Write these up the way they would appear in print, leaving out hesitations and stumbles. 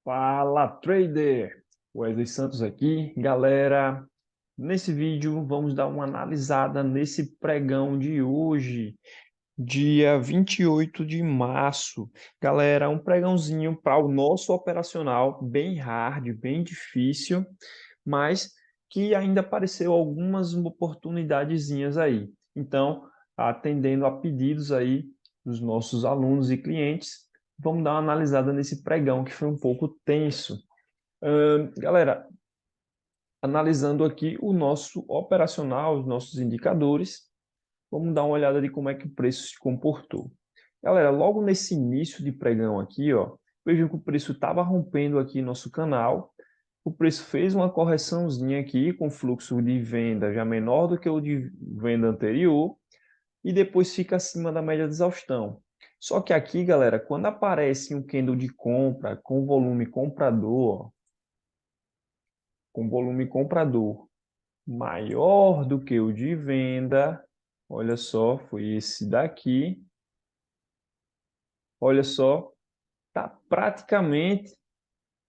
Fala, trader! Wesley Santos aqui. Galera, nesse vídeo vamos dar uma analisada nesse pregão de hoje, dia 28 de março. Galera, um pregãozinho para o nosso operacional, bem hard, bem difícil, mas que ainda apareceu algumas oportunidadezinhas aí. Então, atendendo a pedidos aí dos nossos alunos e clientes, vamos dar uma analisada nesse pregão que foi um pouco tenso. Galera, analisando aqui o nosso operacional, os nossos indicadores, vamos dar uma olhada de como é que o preço se comportou. Galera, logo nesse início de pregão aqui, ó, vejam que o preço estava rompendo aqui nosso canal, o preço fez uma correçãozinha aqui com fluxo de venda já menor do que o de venda anterior e depois fica acima da média de exaustão. Só que aqui, galera, quando aparece um candle de compra com volume comprador, ó, com volume comprador maior do que o de venda, olha só, foi esse daqui, olha só, tá praticamente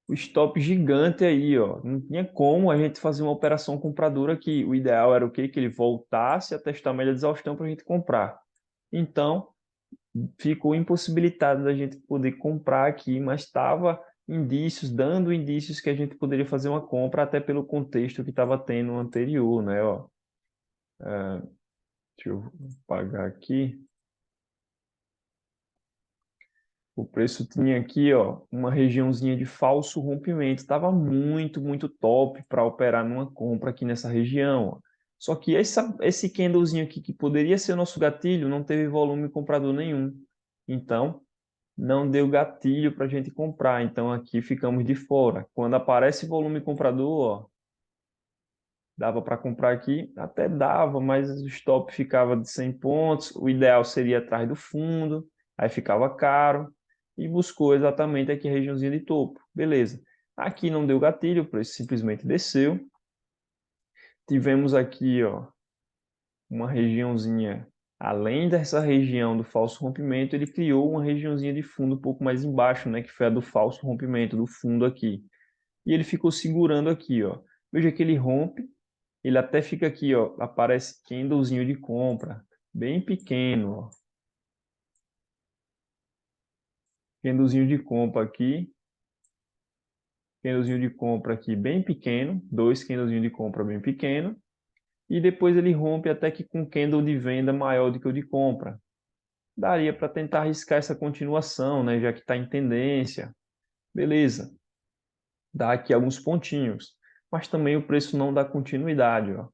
o stop gigante aí, ó. Não tinha como a gente fazer uma operação compradora aqui. O ideal era o quê? Que ele voltasse a testar a média de exaustão para a gente comprar. Então, ficou impossibilitado da gente poder comprar aqui, mas estava indícios, dando indícios que a gente poderia fazer uma compra até pelo contexto que estava tendo anterior, né? Ó, deixa eu pagar aqui. O preço tinha aqui, ó, uma regiãozinha de falso rompimento. Estava muito top para operar numa compra aqui nessa região, ó. Só que esse candlezinho aqui, que poderia ser o nosso gatilho, não teve volume comprador nenhum. Então, não deu gatilho para a gente comprar. Então, aqui ficamos de fora. Quando aparece volume comprador, ó, dava para comprar aqui? Até dava, mas o stop ficava de 100 pontos. O ideal seria atrás do fundo, aí ficava caro. E buscou exatamente aqui a regiãozinha de topo. Beleza. Aqui não deu gatilho, o preço simplesmente desceu. Tivemos aqui, ó, uma regiãozinha, além dessa região do falso rompimento, ele criou uma regiãozinha de fundo um pouco mais embaixo, né, que foi a do falso rompimento, do fundo aqui. E ele ficou segurando aqui, ó. Veja que ele rompe, ele até fica aqui, ó, aparece candlezinho de compra, bem pequeno, ó. Candlezinho de compra aqui, candlezinho de compra aqui bem pequeno, dois candlezinhos de compra bem pequeno, e depois ele rompe até que com candle de venda maior do que o de compra. Daria para tentar arriscar essa continuação, né, já que está em tendência. Beleza, dá aqui alguns pontinhos, mas também o preço não dá continuidade, ó.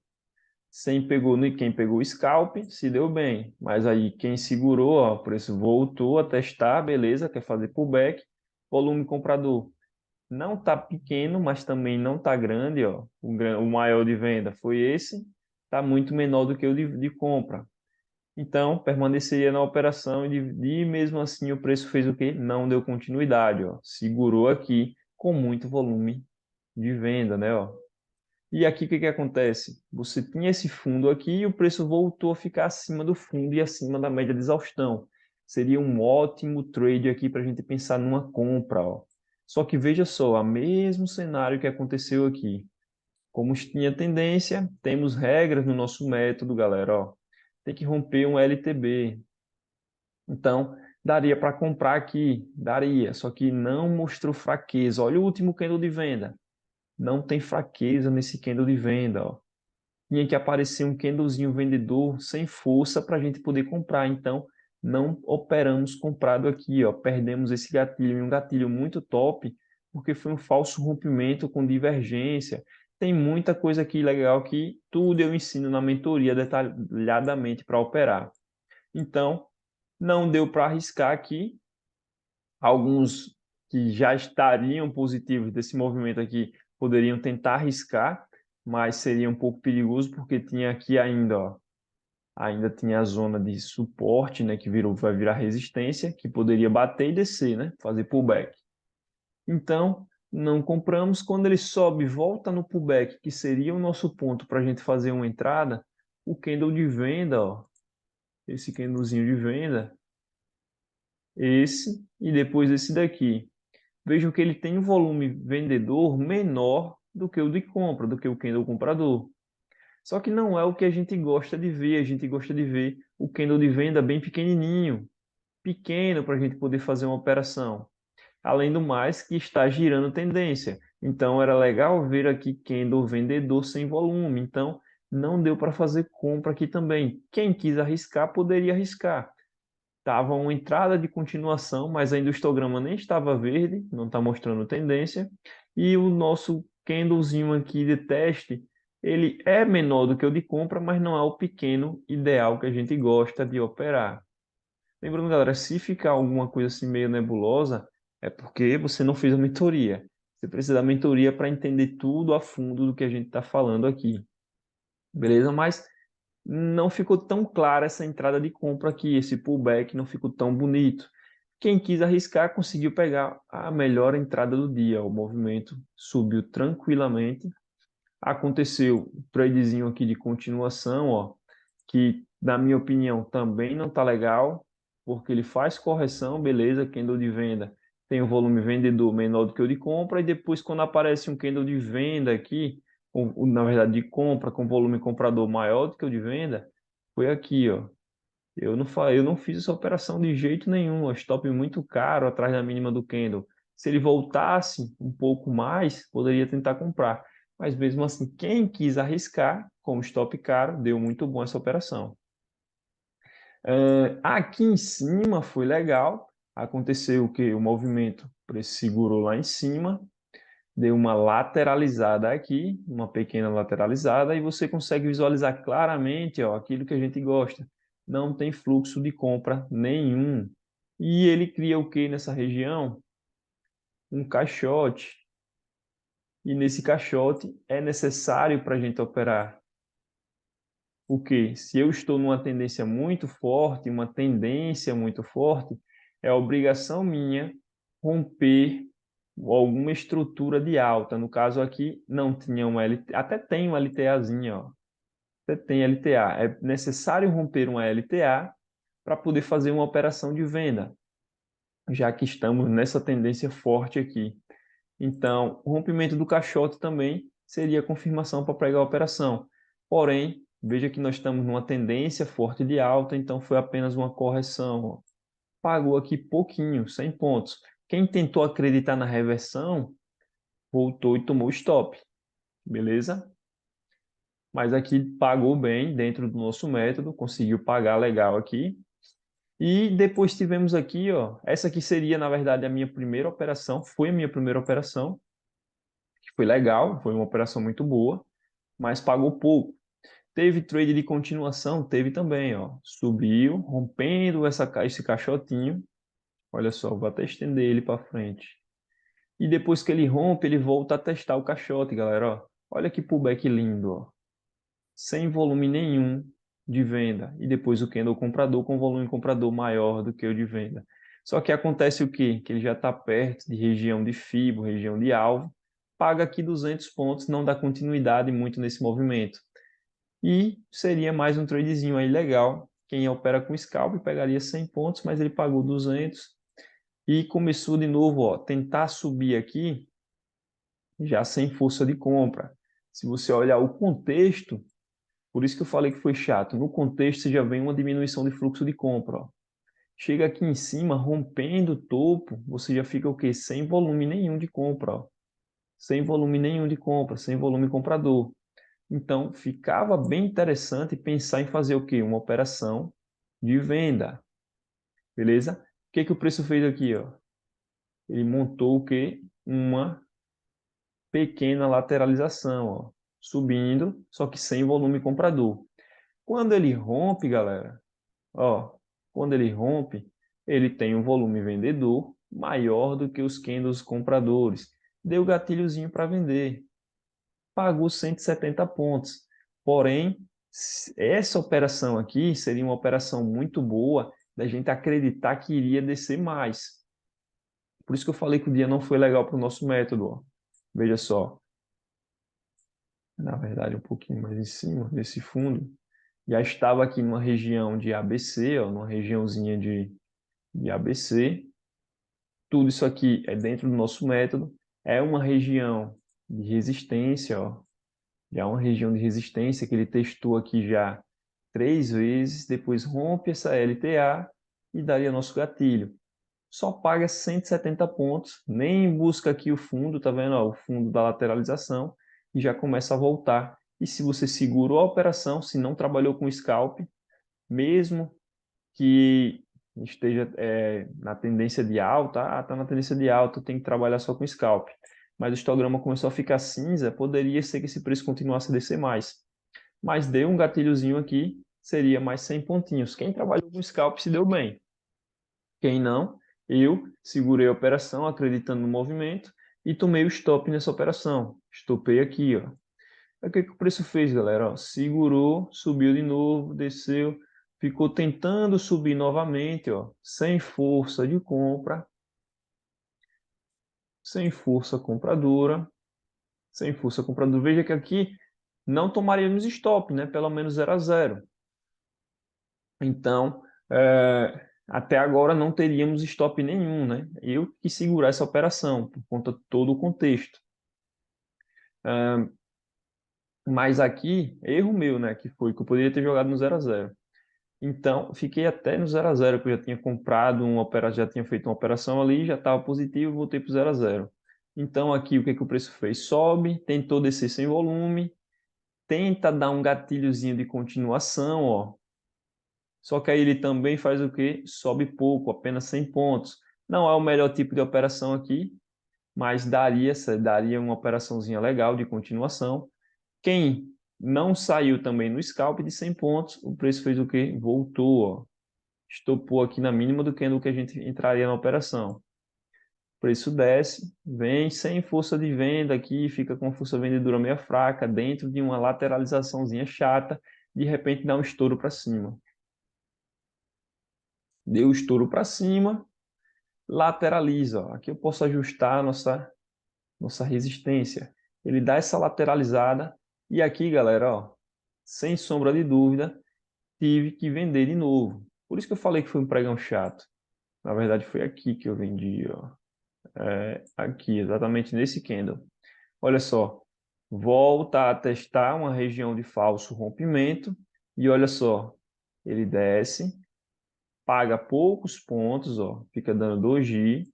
Quem pegou o scalp se deu bem, mas aí quem segurou, ó, o preço voltou a testar, beleza, quer fazer pullback, volume comprador não tá pequeno, mas também não tá grande, ó. O maior de venda foi esse, tá muito menor do que o de compra. Então, permaneceria na operação e mesmo assim o preço fez o quê? Não deu continuidade, ó. Segurou aqui com muito volume de venda, né, ó. E aqui o que que acontece? Você tinha esse fundo aqui e o preço voltou a ficar acima do fundo e acima da média de exaustão. Seria um ótimo trade aqui para a gente pensar numa compra, ó. Só que veja só, o mesmo cenário que aconteceu aqui. Como tinha tendência, temos regras no nosso método, galera, ó. Tem que romper um LTB. Então, daria para comprar aqui, daria, só que não mostrou fraqueza. Olha o último candle de venda. Não tem fraqueza nesse candle de venda, ó. Tinha que aparecer um candlezinho vendedor sem força para a gente poder comprar. Então, não operamos comprado aqui, ó. Perdemos esse gatilho, um gatilho muito top, porque foi um falso rompimento com divergência. Tem muita coisa aqui legal que tudo eu ensino na mentoria detalhadamente para operar. Então, não deu para arriscar aqui. Alguns que já estariam positivos desse movimento aqui poderiam tentar arriscar, mas seria um pouco perigoso porque tinha aqui ainda, ó, ainda tinha a zona de suporte, né, que vai virar resistência, que poderia bater e descer, né, fazer pullback. Então, não compramos. Quando ele sobe, volta no pullback, que seria o nosso ponto para a gente fazer uma entrada, o candle de venda, ó, esse candlezinho de venda, esse e depois esse daqui. vejam que ele tem um volume vendedor menor do que o de compra, do que o candle comprador. Só que não é o que a gente gosta de ver. A gente gosta de ver o candle de venda bem pequenininho, pequeno para a gente poder fazer uma operação. Além do mais, que está girando tendência. Então, era legal ver aqui candle vendedor sem volume. Então, não deu para fazer compra aqui também. Quem quis arriscar, poderia arriscar. Estava uma entrada de continuação, mas ainda o histograma nem estava verde, não está mostrando tendência. E o nosso candlezinho aqui de teste, ele é menor do que o de compra, mas não é o pequeno ideal que a gente gosta de operar. Lembrando, galera, se ficar alguma coisa assim meio nebulosa, é porque você não fez a mentoria. Você precisa da mentoria para entender tudo a fundo do que a gente está falando aqui. Beleza? Mas não ficou tão clara essa entrada de compra aqui, esse pullback não ficou tão bonito. Quem quis arriscar conseguiu pegar a melhor entrada do dia. O movimento subiu tranquilamente. Aconteceu um tradezinho aqui de continuação, ó, que na minha opinião também não está legal, porque ele faz correção, beleza, candle de venda tem um volume vendedor menor do que o de compra, e depois quando aparece um candle de venda aqui, na verdade de compra, com volume comprador maior do que o de venda, foi aqui, ó. Eu não fiz essa operação de jeito nenhum, ó, stop muito caro atrás da mínima do candle. Se ele voltasse um pouco mais, poderia tentar comprar. Mas mesmo assim, quem quis arriscar com stop caro, deu muito bom essa operação. Aqui em cima foi legal. Aconteceu o que? O movimento segurou lá em cima, deu uma lateralizada aqui, uma pequena lateralizada, e você consegue visualizar claramente, ó, aquilo que a gente gosta. Não tem fluxo de compra nenhum. E ele cria o que nessa região? Um caixote. E nesse caixote é necessário para a gente operar. O que? Se eu estou numa tendência muito forte, uma tendência muito forte, é obrigação minha romper alguma estrutura de alta. No caso aqui, não tinha uma LTA, até tem uma LTAzinha, ó. Até tem LTA. É necessário romper uma LTA para poder fazer uma operação de venda, já que estamos nessa tendência forte aqui. Então, o rompimento do caixote também seria confirmação para pregar a operação. Porém, veja que nós estamos numa tendência forte de alta, então foi apenas uma correção, ó. Pagou aqui pouquinho, 100 pontos. Quem tentou acreditar na reversão, voltou e tomou stop, beleza? Mas aqui pagou bem dentro do nosso método, conseguiu pagar legal aqui. E depois tivemos aqui, ó, essa aqui seria, na verdade, a minha primeira operação, foi a minha primeira operação, que foi legal, foi uma operação muito boa, mas pagou pouco. Teve trade de continuação, teve também, ó, subiu, rompendo esse caixotinho. Olha só, vou até estender ele para frente. E depois que ele rompe, ele volta a testar o caixote, galera, ó. Olha que pullback lindo, ó. Sem volume nenhum de venda. E depois o candle comprador com volume comprador maior do que o de venda. Só que acontece o quê? Que ele já está perto de região de FIBO, região de alvo. Paga aqui 200 pontos, não dá continuidade muito nesse movimento. E seria mais um tradezinho aí legal. Quem opera com scalp pegaria 100 pontos, mas ele pagou 200 e começou de novo, ó, tentar subir aqui já sem força de compra. Se você olhar o contexto, por isso que eu falei que foi chato, no contexto você já vem uma diminuição de fluxo de compra. Ó. Chega aqui em cima, rompendo o topo, você já fica o quê? Sem volume nenhum de compra. Ó. Sem volume nenhum de compra, sem volume comprador. Então, ficava bem interessante pensar em fazer o quê? Uma operação de venda. Beleza? O que que o preço fez aqui, ó? Ele montou o quê? Uma pequena lateralização, ó, subindo, só que sem volume comprador. Quando ele rompe, galera, ó, quando ele rompe, ele tem um volume vendedor maior do que os candles compradores. Deu gatilhozinho para vender. Pagou 170 pontos. Porém, essa operação aqui seria uma operação muito boa da gente acreditar que iria descer mais. Por isso que eu falei que o dia não foi legal para o nosso método. Ó. Veja só, na verdade, um pouquinho mais em cima desse fundo, já estava aqui numa região de ABC, ó, numa regiãozinha de ABC, Tudo isso aqui é dentro do nosso método. É uma região de resistência, ó. Já é uma região de resistência que ele testou aqui já 3 vezes, depois rompe essa LTA e daria nosso gatilho. Só paga 170 pontos, nem busca aqui o fundo, tá vendo? Ó, o fundo da lateralização e já começa a voltar. E se você segurou a operação, se não trabalhou com scalp, mesmo que esteja na tendência de alta, tá na tendência de alta, tem que trabalhar só com scalp. Mas o histograma começou a ficar cinza, poderia ser que esse preço continuasse a descer mais. Mas deu um gatilhozinho aqui, seria mais 100 pontinhos. Quem trabalhou com scalp se deu bem. Quem não, eu segurei a operação acreditando no movimento e tomei o stop nessa operação. Estopei aqui, ó. Aí o que o preço fez, galera? Ó, segurou, subiu de novo, desceu, ficou tentando subir novamente, ó, sem força de compra, sem força compradora, sem força compradora. Veja que aqui não tomaríamos stop, né? Pelo menos 0 a 0. Então, até agora não teríamos stop nenhum, né? Eu que segurar essa operação, por conta de todo o contexto. Mas aqui, erro meu, né? Que foi que eu poderia ter jogado no 0 a 0. Então, fiquei até no 0 a 0, porque eu já tinha comprado uma operação, já tinha feito uma operação ali, já estava positivo, voltei para o 0 a 0. Então, aqui, o que o preço fez? Sobe, tentou descer sem volume, tenta dar um gatilhozinho de continuação, ó. Só que aí ele também faz o quê? Sobe pouco, apenas 100 pontos. Não é o melhor tipo de operação aqui, mas daria uma operaçãozinha legal de continuação. Quem não saiu também no scalp de 100 pontos, o preço fez o quê? Voltou, ó. Estopou aqui na mínima do candle que a gente entraria na operação. O preço desce, vem sem força de venda aqui, fica com força vendedora meio fraca, dentro de uma lateralizaçãozinha chata, de repente dá um estouro para cima. Deu o estouro para cima, lateraliza. Ó. Aqui eu posso ajustar a nossa resistência. Ele dá essa lateralizada e aqui, galera, ó, sem sombra de dúvida, tive que vender de novo. Por isso que eu falei que foi um pregão chato. Na verdade, foi aqui que eu vendi, ó. Aqui, exatamente nesse candle. Olha só, volta a testar uma região de falso rompimento e olha só, ele desce, paga poucos pontos, ó, fica dando doji,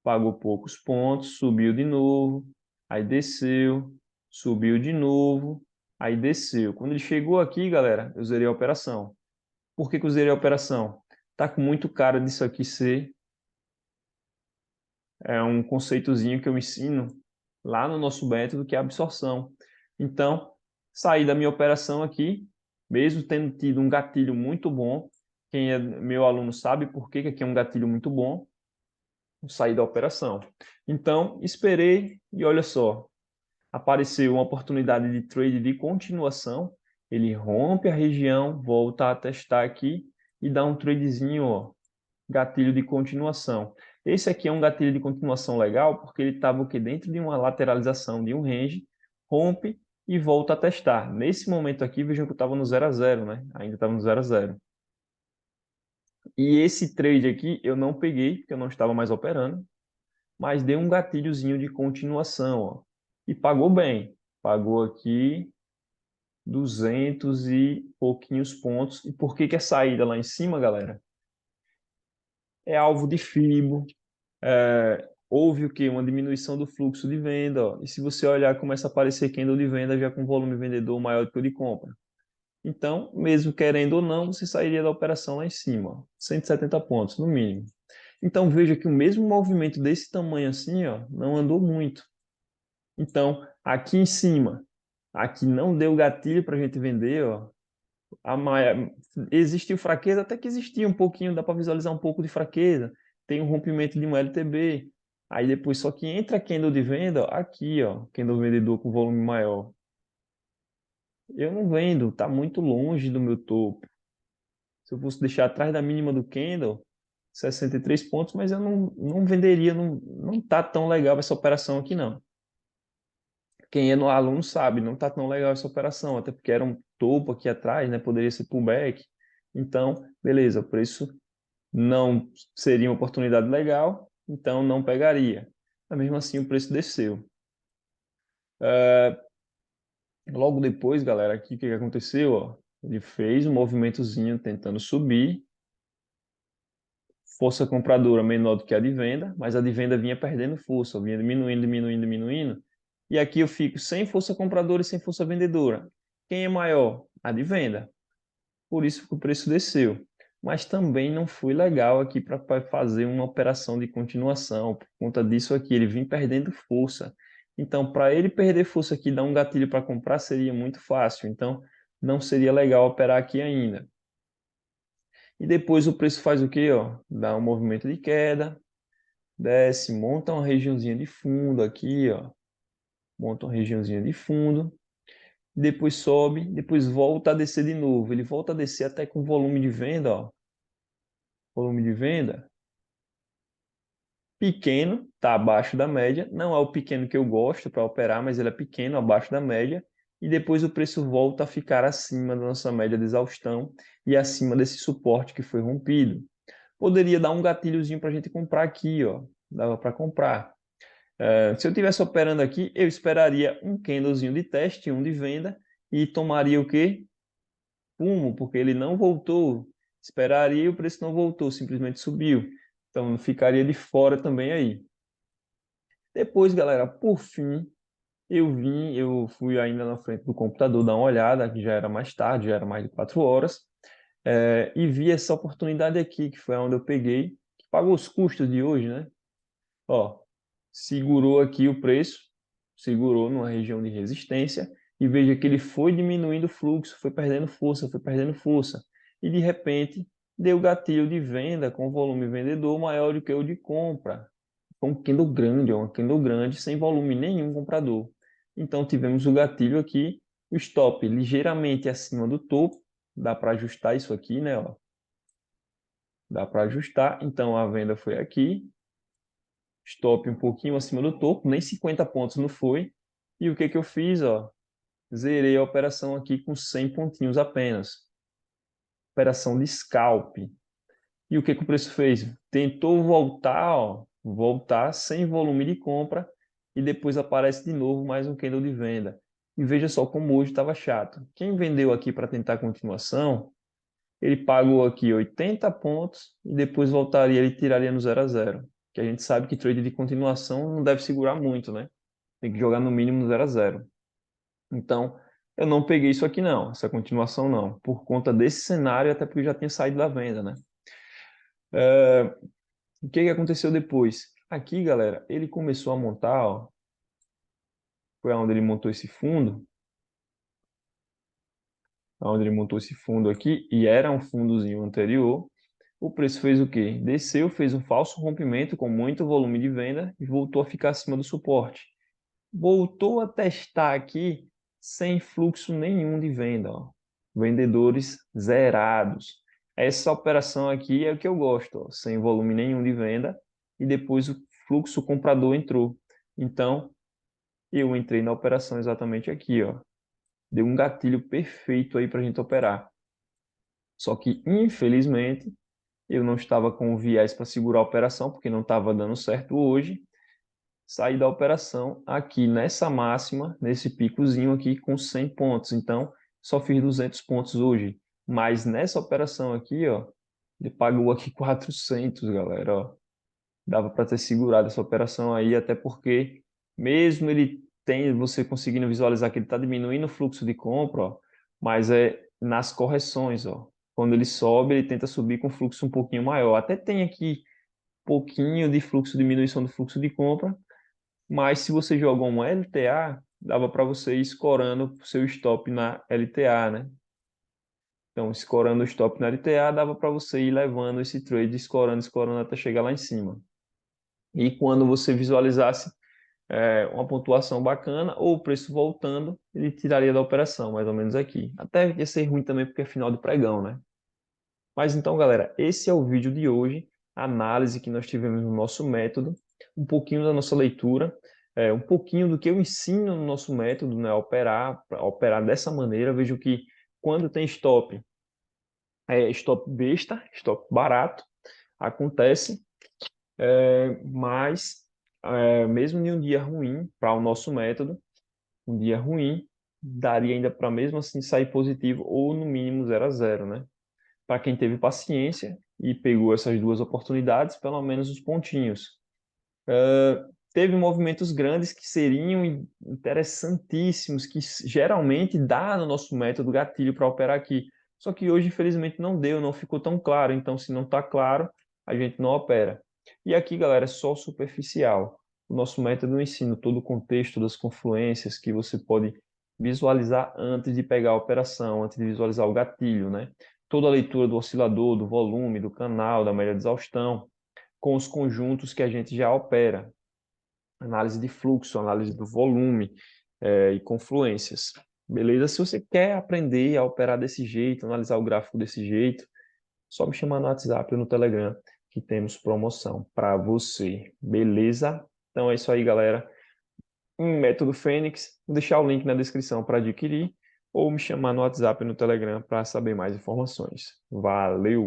pagou poucos pontos, subiu de novo, aí desceu, subiu de novo, aí desceu. Quando ele chegou aqui, galera, eu zerei a operação. Por que que eu zerei a operação? Tá com muito cara disso aqui ser um conceitozinho que eu ensino lá no nosso método, que é a absorção. Então, saí da minha operação aqui, mesmo tendo tido um gatilho muito bom. Quem é meu aluno sabe por que aqui é um gatilho muito bom. Saí da operação. Então, esperei e olha só, apareceu uma oportunidade de trade de continuação. Ele rompe a região, volta a testar aqui e dá um tradezinho, ó, gatilho de continuação. Esse aqui é um gatilho de continuação legal porque ele estava dentro de uma lateralização de um range, rompe e volta a testar. Nesse momento aqui, vejam que eu estava no 0 a 0, né? Ainda estava no 0 a 0. E esse trade aqui eu não peguei, porque eu não estava mais operando, mas deu um gatilhozinho de continuação, ó. E pagou bem. Pagou aqui 200 e pouquinhos pontos. E por que que é saída lá em cima, galera? É alvo de FIBO, houve o quê? Uma diminuição do fluxo de venda. Ó. E se você olhar, começa a aparecer candle de venda já com volume vendedor maior do que o de compra. Então, mesmo querendo ou não, você sairia da operação lá em cima. Ó, 170 pontos, no mínimo. Então, veja que o mesmo movimento desse tamanho assim, ó, não andou muito. Então, aqui em cima, aqui não deu gatilho para a gente vender, ó. Existiu fraqueza, até que existia um pouquinho, dá para visualizar um pouco de fraqueza. Tem um rompimento de um LTB. Aí depois só que entra candle de venda, ó, aqui, ó, candle vendedor com volume maior. Eu não vendo, tá muito longe do meu topo. Se eu fosse deixar atrás da mínima do candle, 63 pontos, mas eu não venderia, não tá tão legal essa operação aqui não. Quem é no aluno sabe, não tá tão legal essa operação, até porque era um topo aqui atrás, né? Poderia ser pullback. Então, beleza, o preço não seria uma oportunidade legal, então não pegaria. Mas mesmo assim o preço desceu. Logo depois, galera, aqui o que aconteceu? Ó? Ele fez um movimentozinho tentando subir, força compradora menor do que a de venda, mas a de venda vinha perdendo força, vinha diminuindo, diminuindo, diminuindo. E aqui eu fico sem força compradora e sem força vendedora. Quem é maior? A de venda. Por isso que o preço desceu. Mas também não foi legal aqui para fazer uma operação de continuação. Por conta disso aqui, ele vinha perdendo força. Então, para ele perder força aqui, dar um gatilho para comprar seria muito fácil. Então, não seria legal operar aqui ainda. E depois o preço faz o quê? Ó? Dá um movimento de queda, desce, monta uma regiãozinha de fundo aqui, ó. Monta uma regiãozinha de fundo, depois sobe, depois volta a descer de novo. Ele volta a descer até com volume de venda, ó. Volume de venda pequeno, está abaixo da média. Não é o pequeno que eu gosto para operar, mas ele é pequeno, abaixo da média. E depois o preço volta a ficar acima da nossa média de exaustão e acima desse suporte que foi rompido. Poderia dar um gatilhozinho para a gente comprar aqui, ó. Dava para comprar. Se eu estivesse operando aqui, eu esperaria um candlezinho de teste, um de venda, e tomaria o quê? Fumo, porque ele não voltou. Esperaria e o preço não voltou, simplesmente subiu. Então ficaria de fora também aí. Depois, galera, por fim, eu fui ainda na frente do computador dar uma olhada, que já era mais tarde, já era mais de 4 horas, e vi essa oportunidade aqui, que foi onde eu peguei, que pagou os custos de hoje, né? Ó, segurou aqui o preço, segurou numa região de resistência, e veja que ele foi diminuindo o fluxo, foi perdendo força, foi perdendo força. E de repente, deu gatilho de venda com volume vendedor maior do que o de compra. Foi um candle grande, ó, um candle grande, sem volume nenhum comprador. Então tivemos o gatilho aqui, o stop ligeiramente acima do topo, dá para ajustar isso aqui, né? Ó. Dá para ajustar, então a venda foi aqui, stop um pouquinho acima do topo, nem 50 pontos não foi. E o que que eu fiz, ó? Zerei a operação aqui com 100 pontinhos apenas. Operação de scalp. E o que que o preço fez? Tentou voltar, ó, voltar sem volume de compra e depois aparece de novo mais um candle de venda. E veja só como hoje estava chato. Quem vendeu aqui para tentar continuação, ele pagou aqui 80 pontos e depois voltaria, ele tiraria no 0 a 0. Que a gente sabe que trade de continuação não deve segurar muito, né? Tem que jogar no mínimo no 0 a 0. Então, eu não peguei isso aqui não, essa continuação não, por conta desse cenário, até porque eu já tinha saído da venda, né? O que que aconteceu depois? Aqui, galera, ele começou a montar, ó, foi onde ele montou esse fundo, onde ele montou esse fundo aqui, e era um fundozinho anterior. O preço fez o quê? Desceu, fez um falso rompimento com muito volume de venda e voltou a ficar acima do suporte. Voltou a testar aqui sem fluxo nenhum de venda, ó. Vendedores zerados. Essa operação aqui é o que eu gosto, ó, sem volume nenhum de venda e depois o fluxo comprador entrou. Então, eu entrei na operação exatamente aqui, ó. Deu um gatilho perfeito aí para a gente operar. Só que, infelizmente, eu não estava com o viés para segurar a operação, porque não estava dando certo hoje. Saí da operação aqui nessa máxima, nesse picozinho aqui com 100 pontos. Então, só fiz 200 pontos hoje. Mas nessa operação aqui, ó, ele pagou aqui 400, galera, ó. Dava para ter segurado essa operação aí, até porque mesmo ele tem, você conseguindo visualizar que ele está diminuindo o fluxo de compra, ó, mas é nas correções, ó. Quando ele sobe, ele tenta subir com fluxo um pouquinho maior. Até tem aqui pouquinho de fluxo, diminuição do fluxo de compra, mas se você joga um LTA, dava para você ir escorando o seu stop na LTA, né? Então, escorando o stop na LTA, dava para você ir levando esse trade, escorando, escorando até chegar lá em cima. E quando você visualizasse uma pontuação bacana ou o preço voltando, ele tiraria da operação, mais ou menos aqui. Até ia ser ruim também porque é final de pregão, né? Mas então, galera, esse é o vídeo de hoje, a análise que nós tivemos no nosso método, um pouquinho da nossa leitura, um pouquinho do que eu ensino no nosso método, né, a operar dessa maneira. Vejo que quando tem stop, stop besta, stop barato, acontece, Mas, mesmo em um dia ruim, para o nosso método, um dia ruim, daria ainda para mesmo assim sair positivo ou no mínimo 0 a 0, né? Para quem teve paciência e pegou essas duas oportunidades, pelo menos os pontinhos. Teve movimentos grandes que seriam interessantíssimos, que geralmente dá no nosso método gatilho para operar aqui. Só que hoje, infelizmente, não deu, não ficou tão claro. Então, se não está claro, a gente não opera. E aqui, galera, é só superficial. O nosso método não ensina todo o contexto das confluências que você pode visualizar antes de pegar a operação, antes de visualizar o gatilho, né? Toda a leitura do oscilador, do volume, do canal, da média de exaustão, com os conjuntos que a gente já opera, análise de fluxo, análise do volume, e confluências. Beleza? Se você quer aprender a operar desse jeito, analisar o gráfico desse jeito, só me chamar no WhatsApp ou no Telegram que temos promoção para você. Beleza? Então é isso aí, galera. Método Fênix, vou deixar o link na descrição para adquirir ou me chamar no WhatsApp ou no Telegram para saber mais informações. Valeu!